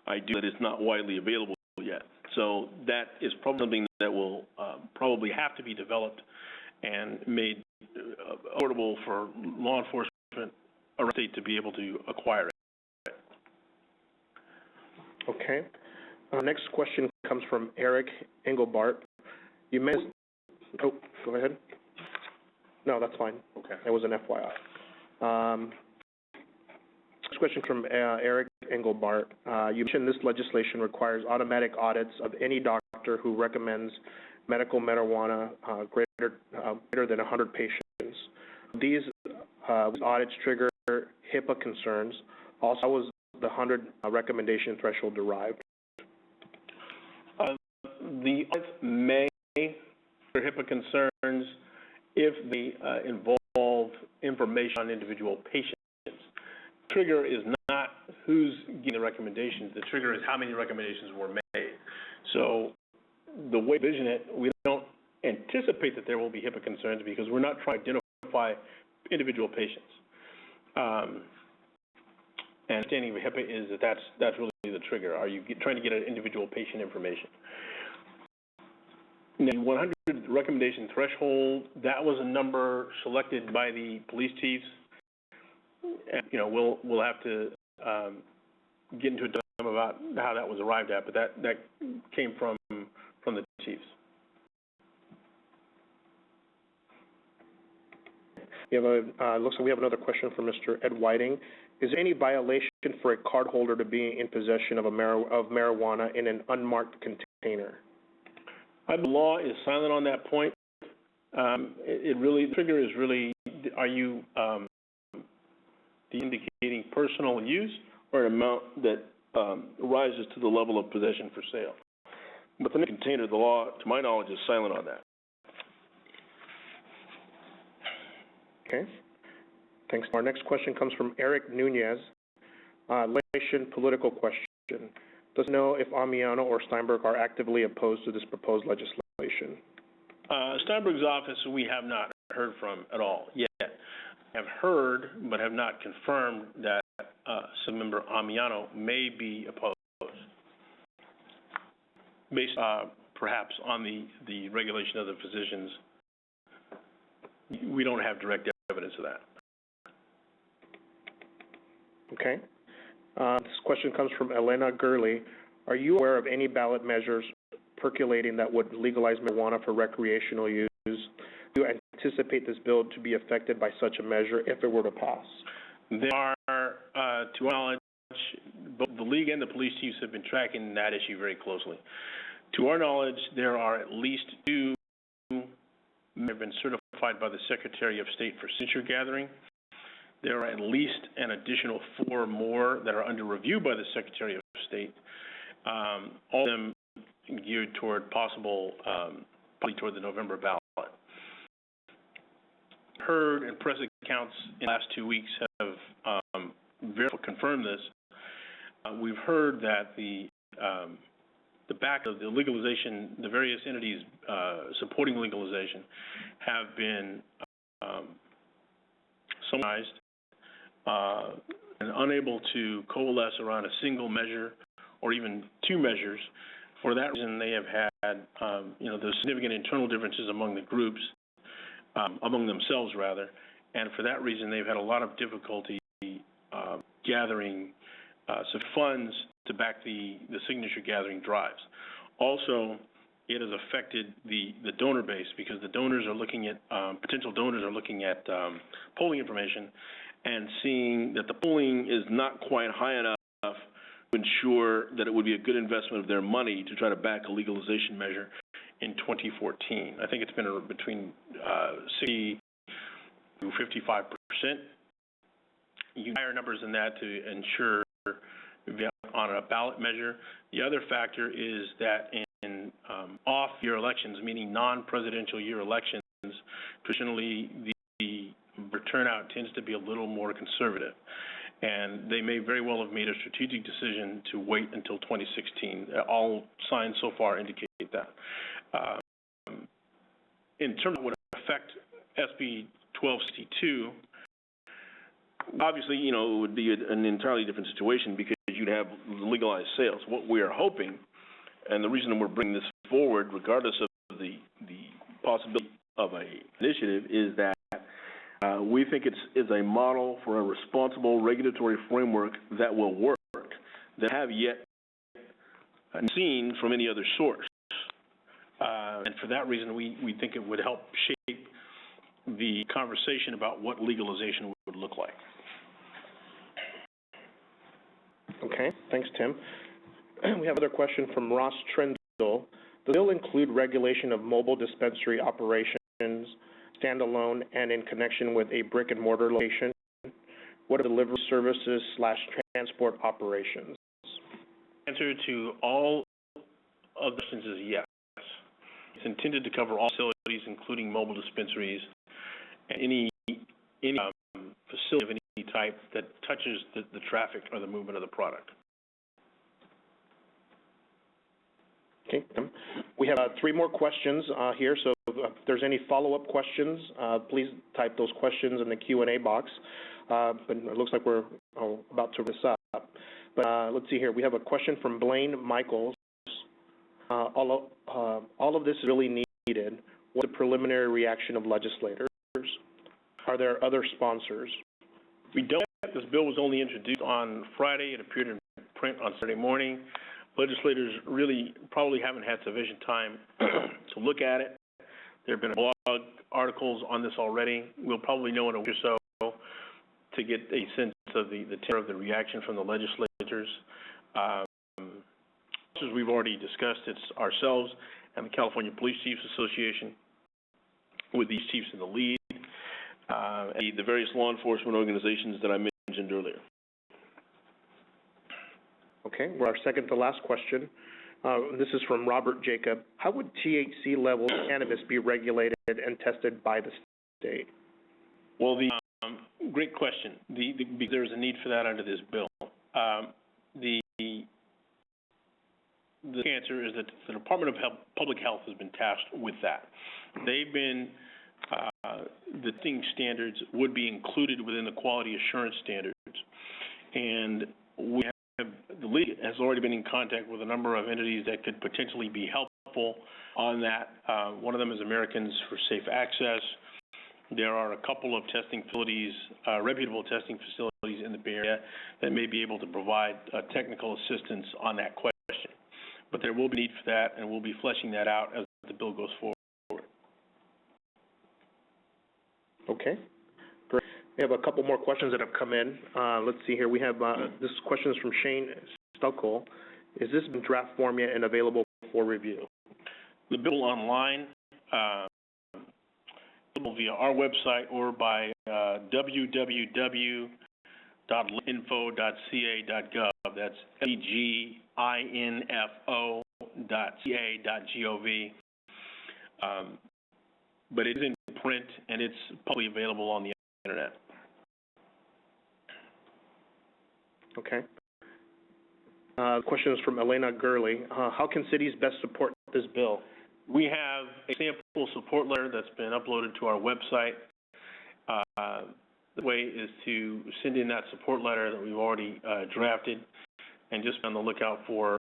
I do that it's not widely available yet. So that is probably something that will probably have to be developed and made affordable for law enforcement or state to be able to acquire it. Okay. Next question comes from Eric Engelbart. You mentioned, oh, go ahead. No, that's fine. Okay. That was an FYI. Next question from Eric Engelbart. You mentioned this legislation requires automatic audits of any doctor who recommends medical marijuana greater than 100 patients. These audits trigger HIPAA concerns. Also, how was the 100 recommendation threshold derived? The audits may trigger HIPAA concerns if they involve information on individual patients. The trigger is not who's getting the recommendations. The trigger is how many recommendations were made. So the way we envision it, we don't anticipate that there will be HIPAA concerns because we're not trying to identify individual patients. And understanding of HIPAA is that that's really the trigger. Are you trying to get an individual patient information? Now, 100 recommendation threshold, that was a number selected by the police chiefs. And, we'll have to get into a dilemma about how that was arrived at, but that came from the chiefs. We have looks like we have another question from Mr. Ed Whiting. Is there any violation for a cardholder to be in possession of marijuana in an unmarked container? The law is silent on that point. The trigger is really, are you indicating personal use or an amount that rises to the level of possession for sale. But the container, the law, to my knowledge, is silent on that. Okay. Thanks. Our next question comes from Eric Nunez. Legislation, political question. Doesn't know if Amiano or Steinberg are actively opposed to this proposed legislation. Steinberg's office we have not heard from at all yet. Have heard, but have not confirmed that Submember Amiano may be opposed, based perhaps on the regulation of the physicians. We don't have direct evidence of that. Okay. This question comes from Elena Gurley. Are you aware of any ballot measures percolating that would legalize marijuana for recreational use? Do you anticipate this bill to be affected by such a measure if it were to pass? There are, to our knowledge, both the League and the police chiefs have been tracking that issue very closely. To our knowledge, there are at least 2 that have been certified by the Secretary of State for signature gathering. There are at least an additional 4 more that are under review by the Secretary of State, all of them geared toward probably toward the November ballot. Heard and press accounts in the last 2 weeks have confirmed this. We've heard that the back of the legalization, the various entities supporting legalization have been summarized and unable to coalesce around a single measure or even 2 measures. For that reason, they have had, there's significant internal differences among the groups, among themselves rather, and for that reason, they've had a lot of difficulty gathering some funds to back the signature gathering drives. Also, it has affected the donor base because the donors are looking at, potential donors are looking at polling information and seeing that the polling is not quite high enough to ensure that it would be a good investment of their money to try to back a legalization measure in 2014. I think it's been between 60 to 55%. You need higher numbers than that to ensure on a ballot measure. The other factor is that in off-year elections, meaning non-presidential year elections, traditionally the turnout tends to be a little more conservative. And they may very well have made a strategic decision to wait until 2016. All signs so far indicate that. In terms of what would affect SB 1262, obviously, it would be an entirely different situation because you'd have legalized sales. What we are hoping, and the reason we're bringing this forward, regardless of the possibility of an initiative, is that we think it's a model for a responsible regulatory framework that will work, that have yet seen from any other source. And for that reason, we think it would help shape the conversation about what legalization would look like. Okay, thanks, Tim. We have another question from Ross Trendle. Does the bill include regulation of mobile dispensary operations, standalone and in connection with a brick-and-mortar location? What are delivery services / transport operations? Answer to all of the questions is yes. It's intended to cover all facilities, including mobile dispensaries, and any facility of any type that touches the traffic or the movement of the product. Okay, we have 3 more questions here, so if there's any follow-up questions, please type those questions in the Q&A box. But it looks like we're about to wrap this up. But let's see here. We have a question from Blaine Michaels. All of this is really needed. What's the preliminary reaction of legislators? Are there other sponsors? We don't. This bill was only introduced on Friday. It appeared in print on Saturday morning. Legislators really probably haven't had sufficient time to look at it. There have been blog articles on this already. We'll probably know in a week or so to get a sense of the tenor of the reaction from the legislators. As we've already discussed, it's ourselves and the California Police Chiefs Association, with these chiefs in the lead, the various law enforcement organizations that I mentioned earlier. Okay, well, our second to last question. This is from Robert Jacob. How would THC levels of cannabis be regulated and tested by the state? Well, great question. Because there's a need for that under this bill. The answer is that the Department of Public Health has been tasked with that. They've been, the testing standards would be included within the quality assurance standards. And the league has already been in contact with a number of entities that could potentially be helpful on that. One of them is Americans for Safe Access. There are a couple of testing facilities, reputable testing facilities in the Bay Area that may be able to provide technical assistance on that question. But there will be need for that, and we'll be fleshing that out as the bill goes forward. Okay, great. We have a couple more questions that have come in. Let's see here. We have, this question is from Shane Stuckel. Is this in draft form yet and available for review? The bill online, via our website or by www.info.ca.gov. That's leginfo.ca.gov. But it is in print and it's publicly available on the internet. Okay. The question is from Elena Gurley. How can cities best support this bill? We have a sample support letter that's been uploaded to our website. The way is to send in that support letter that we've already drafted, and just be on the lookout for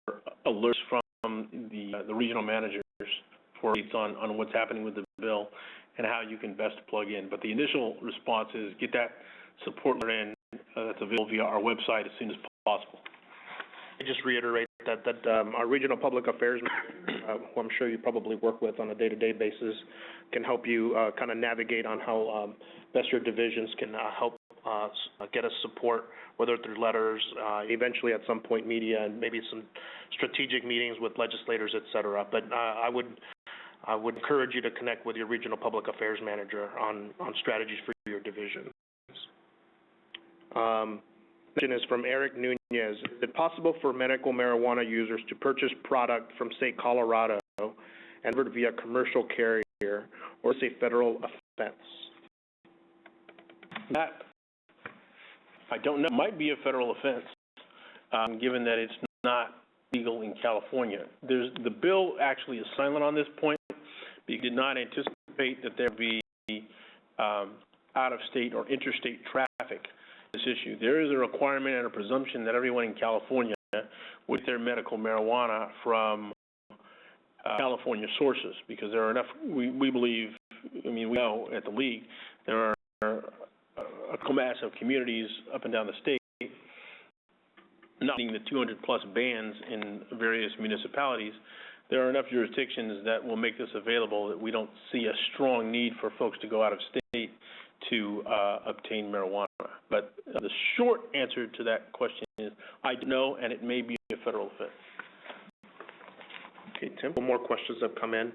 alerts from the regional managers for updates on what's happening with the bill and how you can best plug in. But the initial response is get that support letter in that's available via our website as soon as possible. I just reiterate that our regional public affairs, who I'm sure you probably work with on a day-to-day basis, can help you kind of navigate on how best your divisions can help get us support, whether through letters, eventually at some point media, and maybe some strategic meetings with legislators, et cetera. But I would encourage you to connect with your regional public affairs manager on strategies for your division. Question is from Eric Nunez. Is it possible for medical marijuana users to purchase product from, say, Colorado and delivered via commercial carrier, or is it a federal offense? That, I don't know, might be a federal offense, given that it's not legal in California. The bill actually is silent on this point, because it did not anticipate that there would be out-of-state or interstate traffic. This issue. There is a requirement and a presumption that everyone in California would get their medical marijuana from California sources, because there are enough, we believe, I mean, we know at the League, there are a mass of communities up and down the state, not being the 200-plus bans in various municipalities. There are enough jurisdictions that will make this available that we don't see a strong need for folks to go out of state to obtain marijuana. But the short answer to that question is I don't know, and it may be a federal offense. Okay, Tim, one more questions have come in.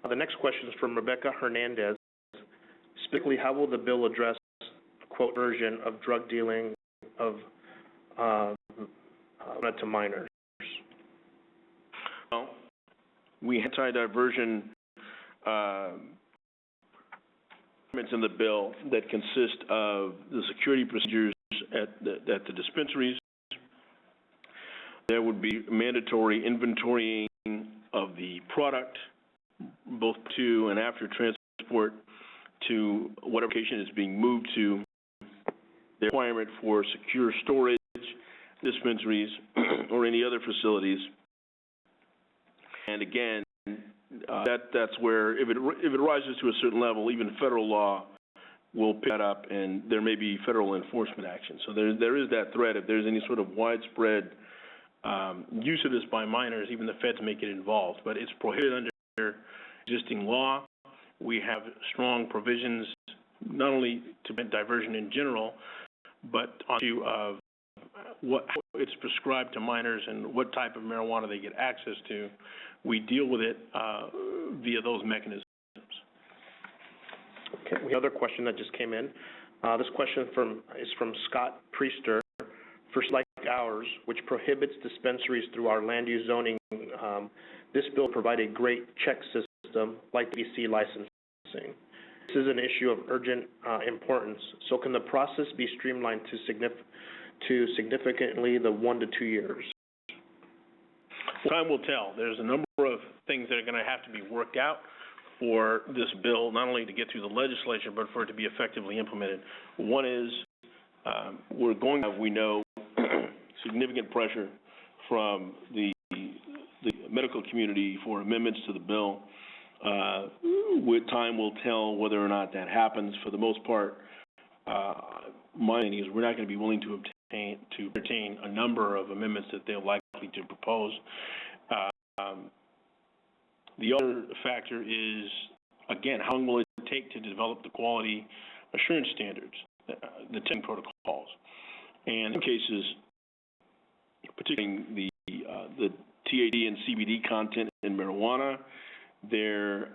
The next question is from Rebecca Hernandez. Specifically, how will the bill address, quote, version of drug dealing of to minors? Well, we have anti-diversion in the bill that consist of the security procedures at the dispensaries. There would be mandatory inventorying of the product, both to and after transport to whatever location it's being moved to. The requirement for secure storage, dispensaries, or any other facilities. And again, that's where, if it rises to a certain level, even federal law will pick that up, and there may be federal enforcement action. So there is that threat. If there's any sort of widespread use of this by minors, even the feds may get involved. But it's prohibited under existing law. We have strong provisions, not only to prevent diversion in general, but on the issue of what it's prescribed to minors and what type of marijuana they get access to. We deal with it via those mechanisms. Okay, we have another question that just came in. This question is from Scott Priester For like ours, which prohibits dispensaries through our land use zoning, this bill provides a great check system like BC licensing. This is an issue of urgent importance. So can the process be streamlined to significantly the 1 to 2 years? Time will tell. There's a number of things that are going to have to be worked out for this bill, not only to get through the legislature, but for it to be effectively implemented. One is we're going to have, we know, significant pressure from the medical community for amendments to the bill. With time will tell whether or not that happens. For the most part, my opinion is we're not going to be willing to entertain a number of amendments that they're likely to propose. The other factor is, again, how long will it take to develop the quality assurance standards, the testing protocols, and in some cases, particularly the THC and CBD content in marijuana, there's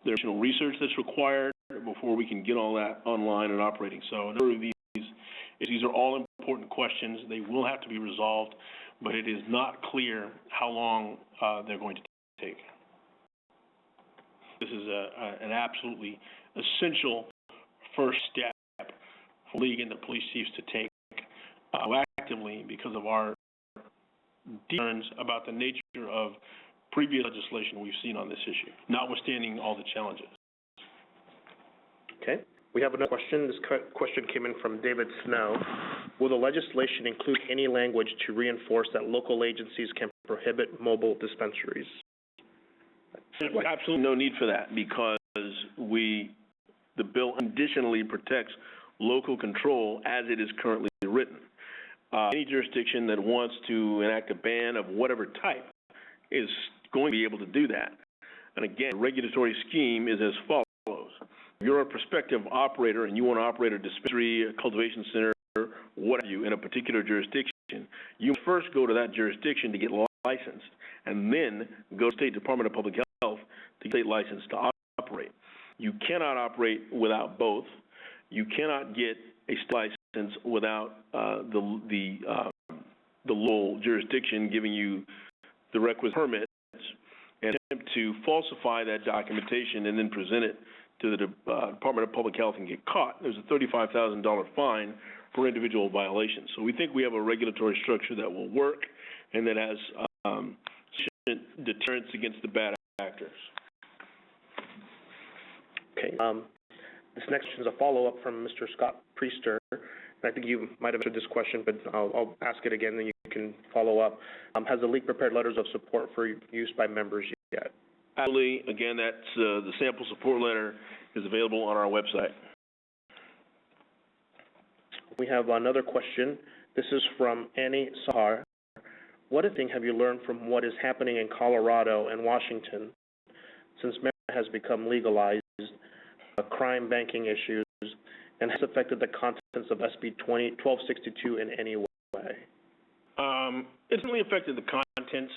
additional research that's required before we can get all that online and operating. So a number of these are all important questions. They will have to be resolved, but it is not clear how long they're going to take. This is an absolutely essential first step for the league and the police chiefs to take actively because of our concerns about the nature of previous legislation we've seen on this issue, notwithstanding all the challenges. Okay. We have another question. This question came in from David Snow. Will the legislation include any language to reinforce that local agencies can prohibit mobile dispensaries? There's absolutely no need for that because the bill additionally protects local control as it is currently written. Any jurisdiction that wants to enact a ban of whatever type is going to be able to do that. And again, the regulatory scheme is as follows. If you're a prospective operator and you want to operate a dispensary, a cultivation center, what have you, in a particular jurisdiction, you first go to that jurisdiction to get licensed and then go to the State Department of Public Health to get a license to operate. You cannot operate without both. You cannot get a state license without the local jurisdiction giving you the requisite permits, and attempt to falsify that documentation and then present it to the Department of Public Health and get caught. There's a $35,000 fine for individual violations. So we think we have a regulatory structure that will work and that has sufficient deterrence against the bad actors. Okay. This next question is a follow-up from Mr. Scott Priester. I think you might have answered this question, but I'll ask it again, then you can follow up. Has the league prepared letters of support for use by members yet? Absolutely. Again, that's the sample support letter is available on our website. We have another question. This is from Annie Sahar. What, if anything, have you learned from what is happening in Colorado and Washington since marijuana has become legalized, crime banking issues, and has affected the contents of SB 1262 in any way? It's really affected the contents.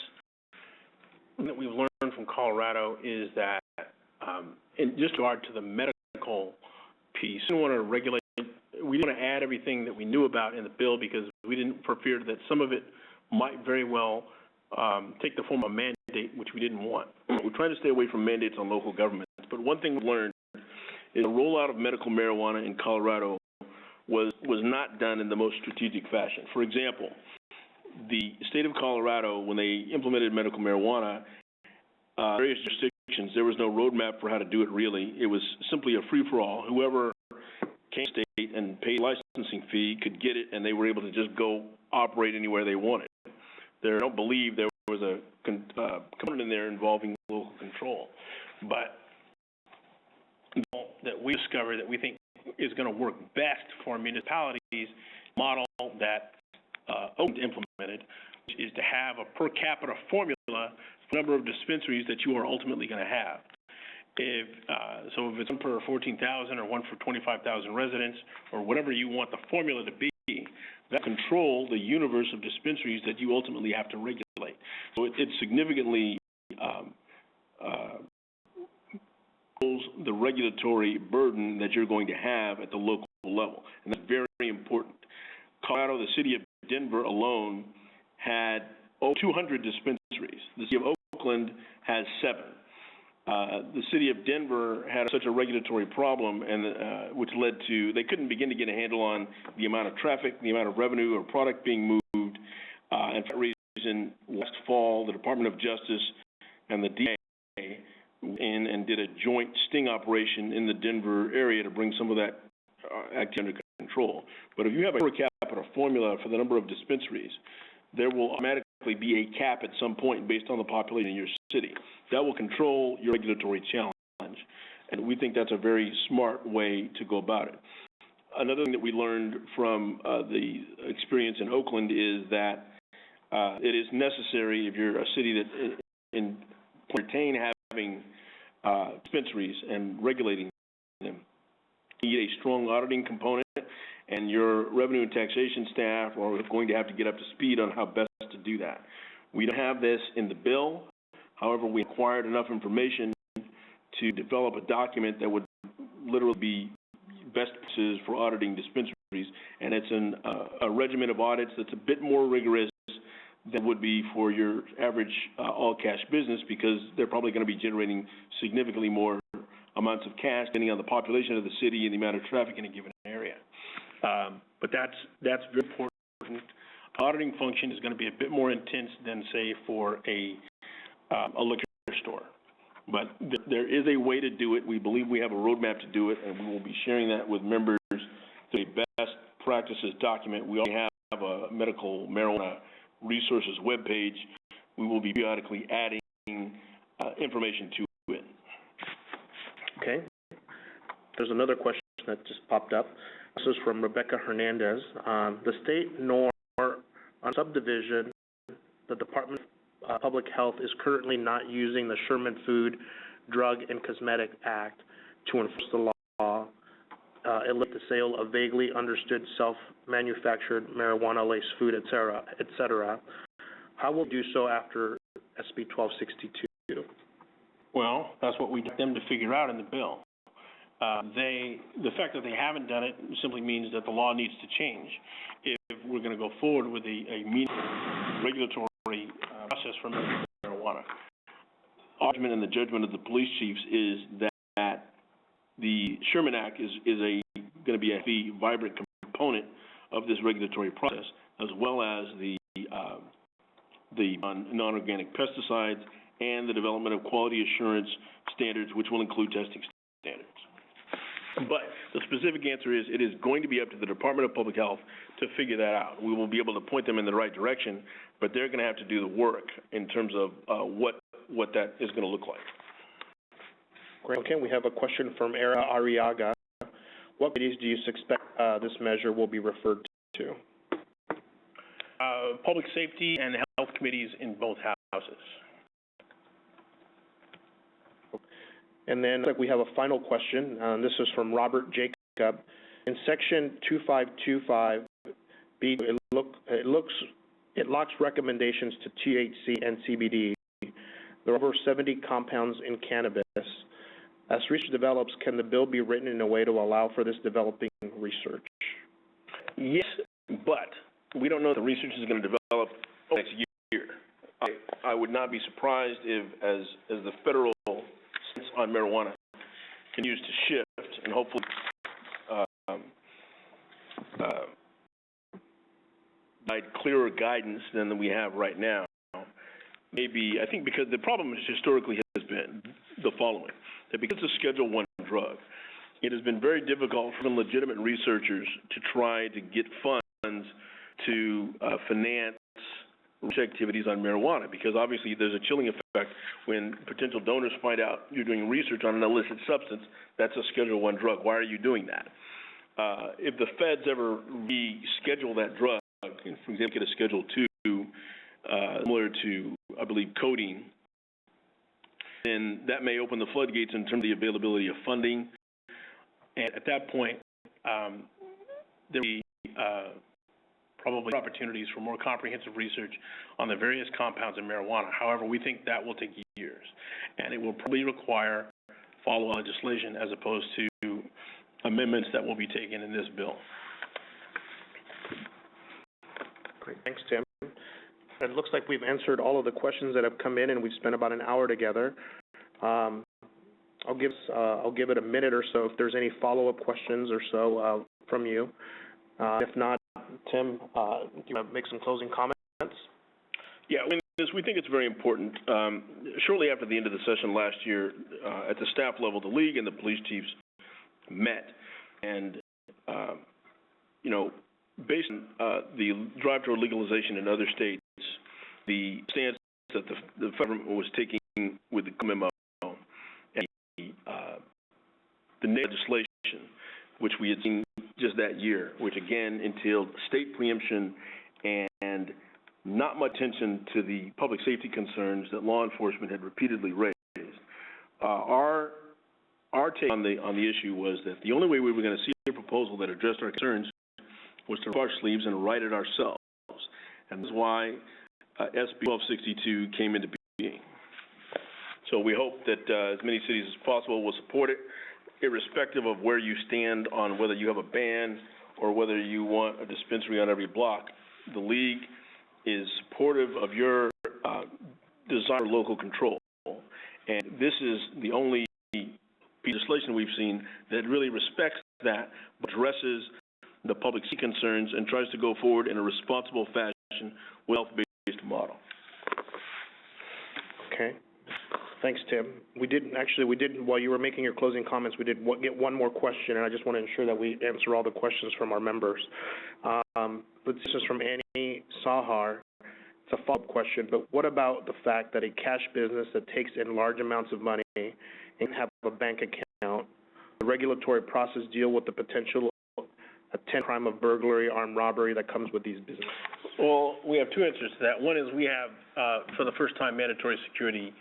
That we've learned from Colorado is that, in just regard to the medical piece, we didn't want to regulate. We didn't want to add everything that we knew about in the bill because we didn't, for fear that some of it might very well take the form of a mandate, which we didn't want. We're trying to stay away from mandates on local governments. But one thing we've learned is the rollout of medical marijuana in Colorado was not done in the most strategic fashion. For example, the state of Colorado, when they implemented medical marijuana, various jurisdictions, there was no roadmap for how to do it really. It was simply a free-for-all. Whoever came to the state and paid a licensing fee could get it, and they were able to just go operate anywhere they wanted. I don't believe there was a component in there involving local control. But that we discovered that we think is going to work best for municipalities, model that Oakland implemented, which is to have a per capita formula for the number of dispensaries that you are ultimately going to have. If it's one per 14,000 or one for 25,000 residents or whatever you want the formula to be, that control the universe of dispensaries that you ultimately have to regulate. So it significantly the regulatory burden that you're going to have at the local level, and that's very important. Colorado, the city of Denver alone had over 200 dispensaries. The city of Oakland has 7. The city of Denver had such a regulatory problem, and which led to they couldn't begin to get a handle on the amount of traffic, the amount of revenue or product being moved. And for that reason, last fall, the Department of Justice and the DA in and did a joint sting operation in the Denver area to bring some of that activity under control. But if you have a per capita formula for the number of dispensaries, there will automatically be a cap at some point based on the population in your city. That will control your regulatory challenge, and we think that's a very smart way to go about it. Another thing that we learned from the experience in Oakland is that it is necessary, if you're a city that entertain having dispensaries and regulating them, you need a strong auditing component, and your revenue and taxation staff are going to have to get up to speed on how best to do that. We don't have this in the bill. However, we acquired enough information to develop a document that would literally be best practices for auditing dispensaries, and it's a regimen of audits that's a bit more rigorous than would be for your average all-cash business, because they're probably going to be generating significantly more amounts of cash depending on the population of the city and the amount of traffic in a given area. But that's very important. Auditing function is going to be a bit more intense than, say, for a liquor store. But there is a way to do it. We believe we have a roadmap to do it, and we will be sharing that with members through a best practices document. We already have a medical marijuana resources webpage. We will be periodically adding information to it. Okay. There's another question that just popped up. This is from Rebecca Hernandez. The state norm on subdivision, the Department of Public Health is currently not using the Sherman Food, Drug, and Cosmetic Act to enforce the law. It limits the sale of vaguely understood self-manufactured marijuana-laced food, et cetera. How will do so after SB 1262? Well, that's what we want them to figure out in the bill. The fact that they haven't done it simply means that the law needs to change. If we're going to go forward with a meaningful regulatory process for marijuana, the argument and the judgment of the police chiefs is that the Sherman Act is going to be a vibrant component of this regulatory process, as well as the non-organic pesticides and the development of quality assurance standards, which will include testing standards. But the specific answer is it is going to be up to the Department of Public Health to figure that out. We will be able to point them in the right direction, but they're going to have to do the work in terms of what that is going to look like. Great. Okay, we have a question from Era Arriaga. What committees do you expect this measure will be referred to? Public safety and health committees in both houses. And then looks like we have a final question. This is from Robert Jacob. In section 2525B, it locks recommendations to THC and CBD. There are over 70 compounds in cannabis. As research develops, can the bill be written in a way to allow for this developing research? Yes, but we don't know if the research is going to develop next year. I would not be surprised if, as the federal stance on marijuana continues to shift and hopefully provide clearer guidance than we have right now. Maybe, I think, because the problem historically has been the following, that because it's a Schedule I drug, it has been very difficult for legitimate researchers to try to get funds to finance research activities on marijuana, because obviously there's a chilling effect when potential donors find out you're doing research on an illicit substance. That's a Schedule I drug. Why are you doing that? If the feds ever reschedule that drug, for example, get a Schedule II, similar to, I believe, codeine, then that may open the floodgates in terms of the availability of funding. And at that point, there will be probably opportunities for more comprehensive research on the various compounds in marijuana. However, we think that will take years, and it will probably require follow-on legislation as opposed to amendments that will be taken in this bill. Great, thanks, Tim. It looks like we've answered all of the questions that have come in, and we've spent about an hour together. I'll give it a minute or so if there's any follow-up questions or so from you. If not, Tim, do you want to make some closing comments? Yeah, we think it's very important. Shortly after the end of the session last year, at the staff level, the league and the police chiefs met, and based on the drive-through legalization in other states, the stance that the federal government was taking with the memo and the legislation, which we had seen just that year, which again entailed state preemption and not much attention to the public safety concerns that law enforcement had repeatedly raised. Our take on the issue was that the only way we were going to see a proposal that addressed our concerns was to roll our sleeves and write it ourselves. And that's why SB 1262 came into being. So we hope that as many cities as possible will support it, irrespective of where you stand on whether you have a ban or whether you want a dispensary on every block. The league is supportive of your desire for local control. And this is the only piece of legislation we've seen that really respects that, addresses the public safety concerns, and tries to go forward in a responsible fashion with a health-based model. Okay. Thanks, Tim. We did, while you were making your closing comments, we did get one more question, and I just want to ensure that we answer all the questions from our members. This is from Annie Sahar. It's a follow-up question, but what about the fact that a cash business that takes in large amounts of money and have a bank account, the regulatory process deal with the potential attendant crime of burglary, armed robbery that comes with these businesses? Well, we have two answers to that. One is we have, for the first time, mandatory security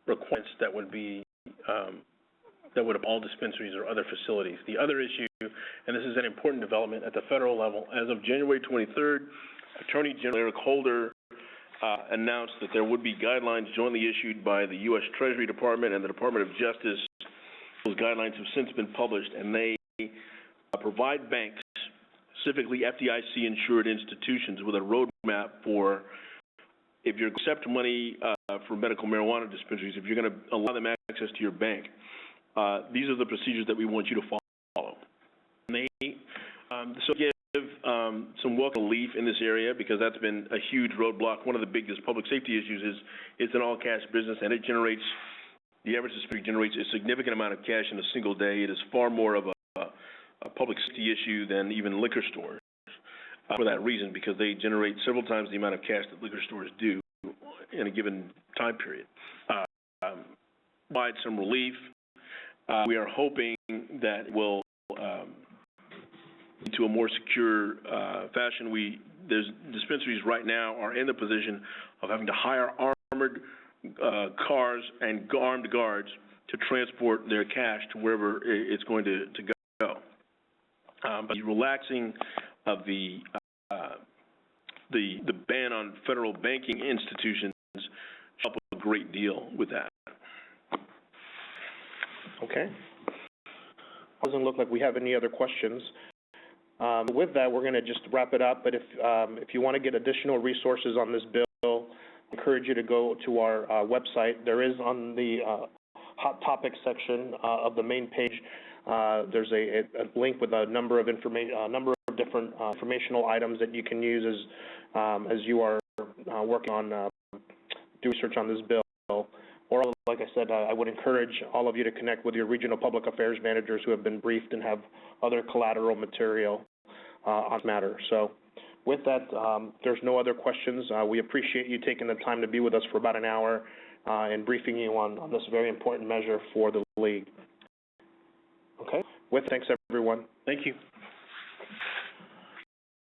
requirements that would be that would have all dispensaries or other facilities. The other issue, and this is an important development at the federal level, as of January 23rd, Attorney General Eric Holder announced that there would be guidelines jointly issued by the U.S. Treasury Department and the Department of Justice. Those guidelines have since been published, and they provide banks, specifically FDIC-insured institutions, with a roadmap for if you accept money for medical marijuana dispensaries, if you're going to allow them access to your bank, these are the procedures that we want you to follow. And they so give some welcome relief in this area, because that's been a huge roadblock. One of the biggest public safety issues is it's an all-cash business, and it generates, the average dispensary generates a significant amount of cash in a single day. It is far more of a public safety issue than even liquor stores for that reason, because they generate several times the amount of cash that liquor stores do in a given time period. Provide some relief. We are hoping that it will lead to a more secure fashion. There's dispensaries right now are in the position of having to hire armored cars and armed guards to transport their cash to wherever it's going to go. But the relaxing of the ban on federal banking institutions help a great deal with that. Okay. Doesn't look like we have any other questions. With that, we're going to just wrap it up. But if you want to get additional resources on this bill, I encourage you to go to our website. There is on the hot topics section of the main page. There's a link with a number of different informational items that you can use as you are working on do research on this bill. Or, like I said, I would encourage all of you to connect with your regional public affairs managers who have been briefed and have other collateral material on the matter. So, with that, there's no other questions. We appreciate you taking the time to be with us for about an hour and briefing you on this very important measure for the league. Okay? Thanks, everyone. Thank you.